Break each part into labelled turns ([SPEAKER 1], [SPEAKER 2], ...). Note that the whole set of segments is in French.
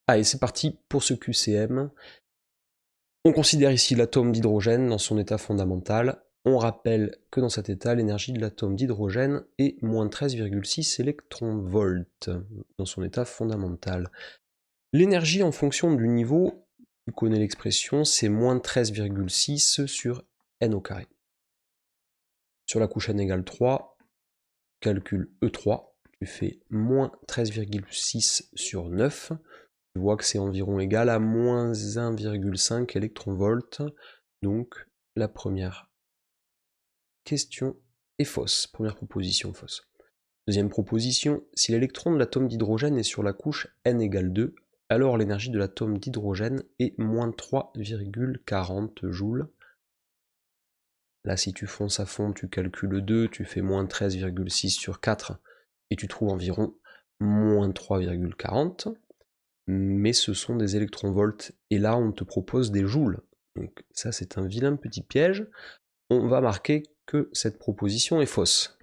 [SPEAKER 1] Allez, c'est parti pour ce QCM. On considère ici l'atome d'hydrogène dans son état fondamental. On rappelle que dans cet état, l'énergie de l'atome d'hydrogène est moins 13,6 électronvolts dans son état fondamental. L'énergie en fonction du niveau, tu connais l'expression, c'est moins 13,6 sur n au carré. Sur la couche n égale 3, calcul E3, tu fais moins 13,6 sur 9. Tu vois que c'est environ égal à moins 1,5 électronvolts. Donc la première question est fausse. Première proposition fausse. Deuxième proposition, si l'électron de l'atome d'hydrogène est sur la couche n égale 2, alors l'énergie de l'atome d'hydrogène est moins 3,40 joules. Là, si tu fonces à fond, tu calcules 2, tu fais moins 13,6 sur 4, et tu trouves environ moins 3,40. Mais ce sont des électronvolts, et là on te propose des joules. Donc ça c'est un vilain petit piège. On va marquer que cette proposition est fausse.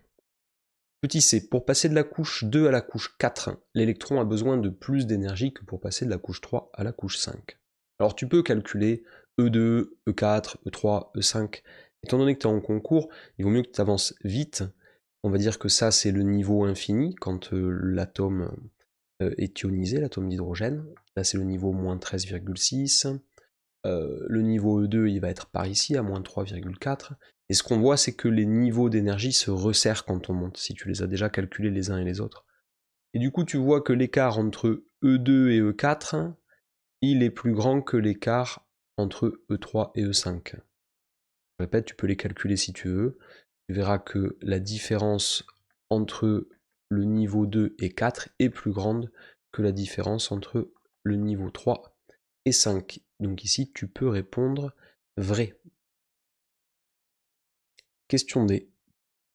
[SPEAKER 1] Petit c, pour passer de la couche 2 à la couche 4, l'électron a besoin de plus d'énergie que pour passer de la couche 3 à la couche 5. Alors tu peux calculer E2, E4, E3, E5. Étant donné que tu es en concours, il vaut mieux que tu avances vite. On va dire que ça c'est le niveau infini, quand l'atome est ionisé, l'atome d'hydrogène. Là c'est le niveau moins 13,6. Le niveau E2 il va être par ici à moins 3,4. Et ce qu'on voit c'est que les niveaux d'énergie se resserrent quand on monte, si tu les as déjà calculés les uns et les autres. Et du coup tu vois que l'écart entre E2 et E4, il est plus grand que l'écart entre E3 et E5. Je répète, tu peux les calculer si tu veux. Tu verras que la différence entre le niveau 2 et 4 est plus grande que la différence entre le niveau 3 et 5. Donc ici, tu peux répondre vrai. Question D.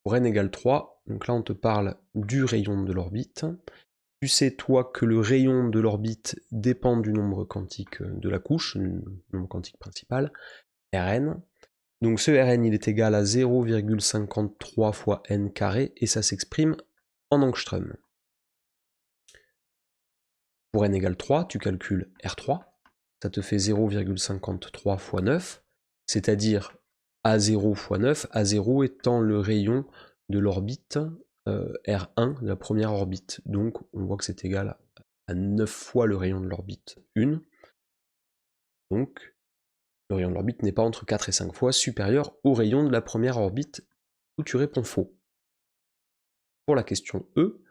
[SPEAKER 1] Pour n égale 3, donc là on te parle du rayon de l'orbite. Tu sais toi que le rayon de l'orbite dépend du nombre quantique de la couche, du nombre quantique principal, Rn. Donc ce Rn il est égal à 0,53 fois n carré et ça s'exprime en angstrom. Pour n égale 3, tu calcules R3, ça te fait 0,53 fois 9, c'est-à-dire A0 fois 9, A0 étant le rayon de l'orbite R1, de la première orbite. Donc on voit que c'est égal à 9 fois le rayon de l'orbite 1. Donc le rayon de l'orbite n'est pas entre 4 et 5 fois supérieur au rayon de la première orbite, où tu réponds faux. Pour la question E,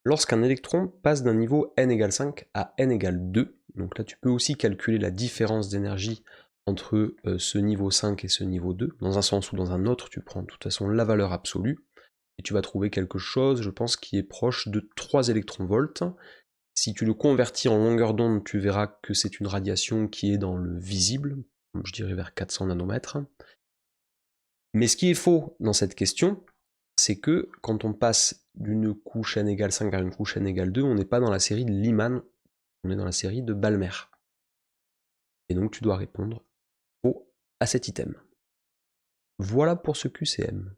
[SPEAKER 1] lorsqu'un électron passe d'un niveau n égale 5 à n égale 2, donc là tu peux aussi calculer la différence d'énergie entre ce niveau 5 et ce niveau 2, dans un sens ou dans un autre, tu prends de toute façon la valeur absolue, et tu vas trouver quelque chose, je pense, qui est proche de 3 électronvolts. Si tu le convertis en longueur d'onde, tu verras que c'est une radiation qui est dans le visible, je dirais vers 400 nanomètres. Mais ce qui est faux dans cette question, c'est que quand on passe d'une couche n égale 5 vers une couche n égale 2, on n'est pas dans la série de Lyman, on est dans la série de Balmer. Et donc tu dois répondre faux à cet item. Voilà pour ce QCM.